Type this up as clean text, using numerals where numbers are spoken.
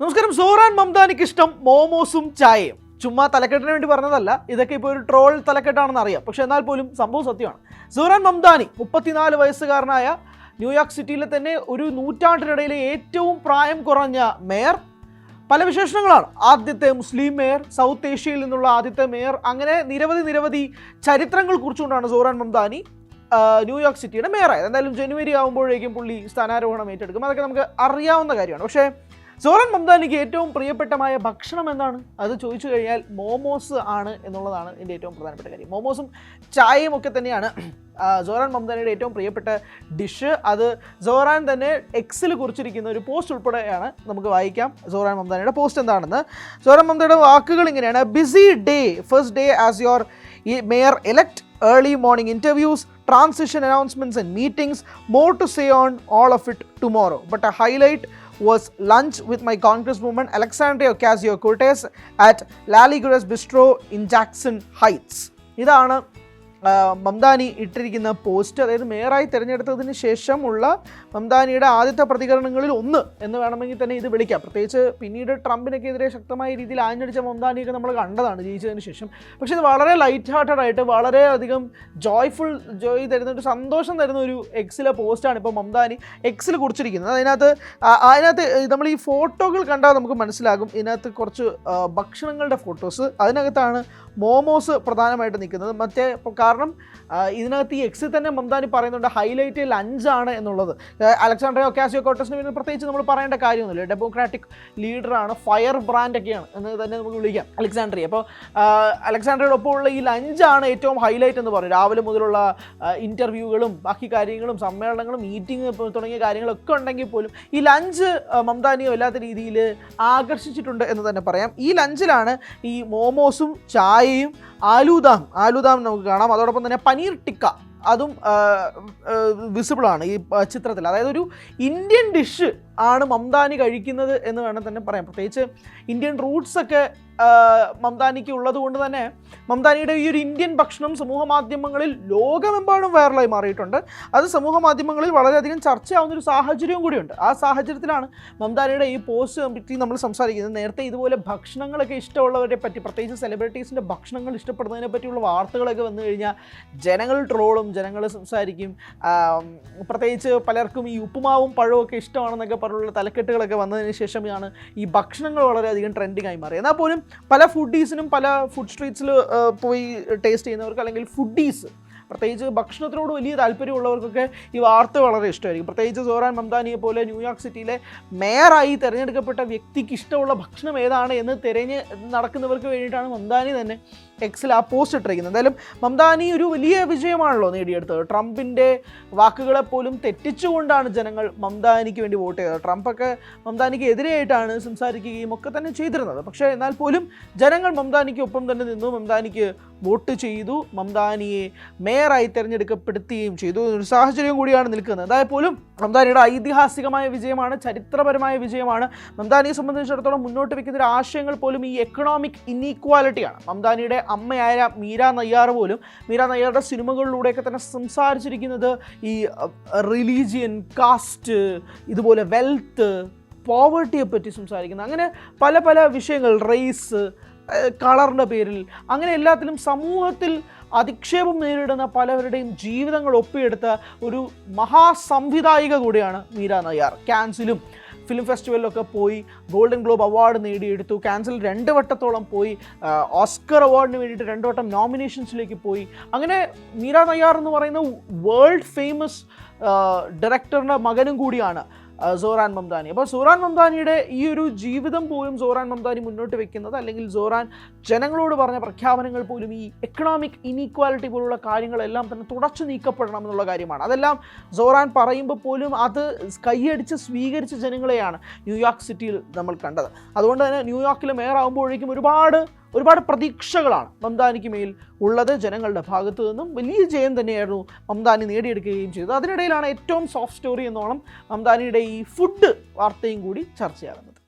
നമസ്കാരം. സോറാൻ മംദാനിക്ക് ഇഷ്ടം മോമോസും ചായയും. ചുമ്മാ തലക്കെട്ടിന് വേണ്ടി പറഞ്ഞതല്ല, ഇതൊക്കെ ഇപ്പോൾ ഒരു ട്രോൾ തലക്കെട്ടാണെന്ന് അറിയാം. പക്ഷെ എന്നാൽ പോലും സംഭവം സത്യമാണ്. സോറാൻ മംദാനി 34 വയസ്സുകാരനായ ന്യൂയോർക്ക് സിറ്റിയിലെ തന്നെ ഒരു നൂറ്റാണ്ടിനിടയിലെ ഏറ്റവും പ്രായം കുറഞ്ഞ മേയർ. പല വിശേഷണങ്ങളാണ്. ആദ്യത്തെ മുസ്ലിം മേയർ, സൗത്ത് ഏഷ്യയിൽ നിന്നുള്ള ആദ്യത്തെ മേയർ, അങ്ങനെ നിരവധി ചരിത്രങ്ങൾ കുറിച്ചുകൊണ്ടാണ് സോറാൻ മംദാനി ന്യൂയോർക്ക് സിറ്റിയുടെ മേയറായത്. എന്തായാലും ജനുവരി ആകുമ്പോഴേക്കും പുള്ളി സ്ഥാനാരോഹണം ഏറ്റെടുക്കും. അതൊക്കെ നമുക്ക് അറിയാവുന്ന കാര്യമാണ്. പക്ഷേ സോറാൻ മംദാനിക്ക് ഏറ്റവും പ്രിയപ്പെട്ടമായ ഭക്ഷണം എന്താണ്? അത് ചോദിച്ചു കഴിഞ്ഞാൽ മോമോസ് ആണ് എന്നുള്ളതാണ് എൻ്റെ ഏറ്റവും പ്രധാനപ്പെട്ട കാര്യം. മോമോസും ചായയും ഒക്കെ തന്നെയാണ് സോറാൻ മംദാനിയുടെ ഏറ്റവും പ്രിയപ്പെട്ട ഡിഷ്. അത് സോറാൻ തന്നെ എക്സിൽ കുറിച്ചിരിക്കുന്ന ഒരു പോസ്റ്റ് ഉൾപ്പെടെയാണ്. നമുക്ക് വായിക്കാം സോറാൻ മംദാനിയുടെ പോസ്റ്റ് എന്താണെന്ന്. സോറാൻ മംദാനിയുടെ വാക്കുകൾ ഇങ്ങനെയാണ്: BC day, first day as your mayor elect, early morning interviews, transition announcements and meetings, more to say on all of it tomorrow. But a highlight was lunch with my congresswoman Alexandria Ocasio-Cortez at Laliguras Bistro in Jackson Heights. ഇതാണ് മംദാനി ഇട്ടിരിക്കുന്ന post. അതായത് മേയറായി തിരഞ്ഞെടുത്തതിന് ശേഷമുള്ള മംദാനിയുടെ ആദ്യത്തെ പ്രതികരണങ്ങളിൽ ഒന്ന് എന്ന് വേണമെങ്കിൽ തന്നെ ഇത് വിളിക്കാം. പ്രത്യേകിച്ച് പിന്നീട് ട്രംപിനെതിരെ ശക്തമായ രീതിയിൽ ആഞ്ഞടിച്ച മംദാനിയൊക്കെ നമ്മൾ കണ്ടതാണ് ജയിച്ചതിന് ശേഷം. പക്ഷേ ഇത് വളരെ ലൈറ്റ് ഹാർട്ടഡ് ആയിട്ട് വളരെയധികം ജോയ് തരുന്ന ഒരു സന്തോഷം തരുന്ന ഒരു എക്സിലെ പോസ്റ്റാണ് ഇപ്പോൾ മംദാനി എക്സിൽ കുറിച്ചിരിക്കുന്നത്. അതിനകത്ത് നമ്മൾ ഈ ഫോട്ടോകൾ കണ്ടാൽ നമുക്ക് മനസ്സിലാകും. ഇതിനകത്ത് കുറച്ച് ഭക്ഷണങ്ങളുടെ ഫോട്ടോസ്, അതിനകത്താണ് മോമോസ് പ്രധാനമായിട്ട് നിൽക്കുന്നത്. കാരണം ഇതിനകത്ത് ഈ എക്സിൽ തന്നെ മംദാനി പറയുന്നുണ്ട് ഹൈലൈറ്റ് ലഞ്ചാണ് എന്നുള്ളത്. അലക്സാണ്ട്രിയ ഒക്കാസിയോ-കോർട്ടസിന് പിന്നെ പ്രത്യേകിച്ച് നമ്മൾ പറയേണ്ട കാര്യമൊന്നുമില്ല. ഡെമോക്രാറ്റിക് ലീഡറാണ്, ഫയർ ബ്രാൻഡൊക്കെയാണ് എന്ന് തന്നെ നമുക്ക് വിളിക്കാം അലക്സാണ്ട്രിയ. അപ്പോൾ അലക്സാണ്ട്രിയയുടെ ഒപ്പമുള്ള ഈ ലഞ്ചാണ് ഏറ്റവും ഹൈലൈറ്റ് എന്ന് പറയും. രാവിലെ മുതലുള്ള ഇൻ്റർവ്യൂകളും ബാക്കി കാര്യങ്ങളും സമ്മേളനങ്ങളും മീറ്റിംഗ് തുടങ്ങിയ കാര്യങ്ങളൊക്കെ ഉണ്ടെങ്കിൽ പോലും ഈ ലഞ്ച് മംദാനിയെ വല്ലാത്ത രീതിയിൽ ആകർഷിച്ചിട്ടുണ്ട് എന്ന് തന്നെ പറയാം. ഈ ലഞ്ചിലാണ് ഈ മോമോസും ചായയും ആലൂദാം നമുക്ക് കാണാം. അതോടൊപ്പം തന്നെ പനീർ ടിക്ക അതും വിസിബിളാണ് ഈ ചിത്രത്തിൽ. അതായത് ഒരു ഇന്ത്യൻ ഡിഷ് ആണ് മംദാനി കഴിക്കുന്നത് എന്ന് വേണം തന്നെ പറയാം. പ്രത്യേകിച്ച് ഇന്ത്യൻ റൂട്ട്സൊക്കെ മംദാനിക്ക് ഉള്ളത് കൊണ്ട് തന്നെ മംദാനിയുടെ ഈ ഒരു ഇന്ത്യൻ ഭക്ഷണം സമൂഹ മാധ്യമങ്ങളിൽ ലോകമെമ്പാടും വൈറലായി മാറിയിട്ടുണ്ട്. അത് സമൂഹ മാധ്യമങ്ങളിൽ വളരെയധികം ചർച്ചയാവുന്നൊരു സാഹചര്യവും കൂടിയുണ്ട്. ആ സാഹചര്യത്തിലാണ് മംദാനിയുടെ ഈ പോസ്റ്റ് പറ്റി നമ്മൾ സംസാരിക്കുന്നത്. നേരത്തെ ഇതുപോലെ ഭക്ഷണങ്ങളൊക്കെ ഇഷ്ടമുള്ളവരെ പറ്റി, പ്രത്യേകിച്ച് സെലിബ്രിറ്റീസിൻ്റെ ഭക്ഷണങ്ങൾ ഇഷ്ടപ്പെടുന്നതിനെ പറ്റിയുള്ള വാർത്തകളൊക്കെ വന്നു കഴിഞ്ഞാൽ ജനങ്ങൾ ട്രോളും, ജനങ്ങൾ സംസാരിക്കും. പ്രത്യേകിച്ച് പലർക്കും ഈ ഉപ്പുമാവും പഴവും ഒക്കെ ഇഷ്ടമാണെന്നൊക്കെ പറഞ്ഞുള്ള തലക്കെട്ടുകളൊക്കെ വന്നതിന് ശേഷമാണ് ഈ ഭക്ഷണങ്ങൾ വളരെയധികം ട്രെൻഡിങ് ആയി മാറി. എന്നാൽ പോലും പല ഫുഡീസിനും പല ഫുഡ് സ്ട്രീറ്റ്സിൽ പോയി ടേസ്റ്റ് ചെയ്യുന്നവർക്ക്, അല്ലെങ്കിൽ ഫുഡീസ് പ്രത്യേകിച്ച് ഭക്ഷണത്തിനോട് വലിയ താല്പര്യമുള്ളവർക്കൊക്കെ ഈ വാർത്ത വളരെ ഇഷ്ടമായിരിക്കും. പ്രത്യേകിച്ച് സോറാൻ മംദാനിയെ പോലെ ന്യൂയോർക്ക് സിറ്റിയിലെ മേയറായി തിരഞ്ഞെടുക്കപ്പെട്ട വ്യക്തിക്ക് ഇഷ്ടമുള്ള ഭക്ഷണം ഏതാണ് എന്ന് തിരഞ്ഞ് നടക്കുന്നവർക്ക് വേണ്ടിയിട്ടാണ് മംദാനി തന്നെ എക്സിൽ ആ പോസ്റ്റ് ഇട്ടിരിക്കുന്നത്. എന്തായാലും മംദാനി ഒരു വലിയ വിജയമാണല്ലോ നേടിയെടുത്തത്. ട്രംപിൻ്റെ വാക്കുകളെപ്പോലും തെറ്റിച്ചുകൊണ്ടാണ് ജനങ്ങൾ മംദാനിക്ക് വേണ്ടി വോട്ട് ചെയ്തത്. ട്രംപൊക്കെ മംദാനിക്ക് എതിരെയായിട്ടാണ് സംസാരിക്കുകയും ഒക്കെ തന്നെ ചെയ്തിരുന്നത്. പക്ഷേ എന്നാൽ പോലും ജനങ്ങൾ മംദാനിക്ക് ഒപ്പം തന്നെ നിന്നു, മംദാനിക്ക് വോട്ട് ചെയ്തു, മംദാനിയെ മേയറായി തിരഞ്ഞെടുക്കപ്പെടുത്തുകയും ചെയ്തു. ഒരു സാഹചര്യം കൂടിയാണ് നിൽക്കുന്നത്. അതായത് പോലും മംദാനിയുടെ ഐതിഹാസികമായ വിജയമാണ്, ചരിത്രപരമായ വിജയമാണ്. മംദാനിയെ സംബന്ധിച്ചിടത്തോളം മുന്നോട്ട് വയ്ക്കുന്ന ഒരു ആശയങ്ങൾ പോലും ഈ എക്കണോമിക് ഇൻഈക്വാലിറ്റിയാണ്. മംദാനിയുടെ അമ്മയായ മീര നയ്യാർ പോലും മീര നയ്യാറുടെ സിനിമകളിലൂടെയൊക്കെ തന്നെ സംസാരിച്ചിരിക്കുന്നത് ഈ റിലീജിയൻ, കാസ്റ്റ്, ഇതുപോലെ വെൽത്ത്, പോവർട്ടിയെ പറ്റി സംസാരിക്കുന്നത്. അങ്ങനെ പല വിഷയങ്ങൾ, റേസ്, കളറിൻ്റെ പേരിൽ, അങ്ങനെ എല്ലാത്തിലും സമൂഹത്തിൽ അധിക്ഷേപം നേരിടുന്ന പലവരുടെയും ജീവിതങ്ങൾ ഒപ്പിയെടുത്ത ഒരു മഹാസംവിധായിക കൂടിയാണ് മീര നയ്യാർ. കാൻസിലും ഫിലിം ഫെസ്റ്റിവലിലൊക്കെ പോയി ഗോൾഡൻ ഗ്ലോബ് അവാർഡ് നേടിയെടുത്തു. കാൻസിൽ 2 വട്ടത്തോളം പോയി, ഓസ്കർ അവാർഡിന് വേണ്ടിയിട്ട് 2 വട്ടം നോമിനേഷൻസിലേക്ക് പോയി. അങ്ങനെ മീര നയ്യാർ എന്ന് പറയുന്ന വേൾഡ് ഫേമസ് ഡയറക്ടറുടെ മകനും കൂടിയാണ് സോറാൻ മംദാനി. അപ്പോൾ സോറാൻ മംദാനിയുടെ ഈ ഒരു ജീവിതം പോലും സോറാൻ മംദാനി മുന്നോട്ട് വെക്കുന്നത്, അല്ലെങ്കിൽ സോറാൻ ജനങ്ങളോട് പറഞ്ഞ പ്രഖ്യാപനങ്ങൾ പോലും ഈ എക്കണോമിക് ഇനീക്വാലിറ്റി പോലുള്ള കാര്യങ്ങളെല്ലാം തന്നെ തുടച്ചു നീക്കപ്പെടണം എന്നുള്ള കാര്യമാണ്. അതെല്ലാം സോറാൻ പറയുമ്പോൾ പോലും അത് കൈയടിച്ച് സ്വീകരിച്ച ജനങ്ങളെയാണ് ന്യൂയോർക്ക് സിറ്റിയിൽ നമ്മൾ കണ്ടത്. അതുകൊണ്ട് തന്നെ ന്യൂയോർക്കിലെ മേയർ ആകുമ്പോഴേക്കും ഒരുപാട് പ്രതീക്ഷകളാണ് മംദാനിക്ക് മേൽ ഉള്ളത്. ജനങ്ങളുടെ ഭാഗത്തു നിന്നും വലിയ ജയം തന്നെയായിരുന്നു മംദാനി നേടിയെടുക്കുകയും ചെയ്തത്. അതിനിടയിലാണ് ഏറ്റവും സോഫ്റ്റ് സ്റ്റോറി എന്നോണം മംദാനിയുടെ ഈ ഫുഡ് വാർത്തയും കൂടി ചർച്ചയാകുന്നത്.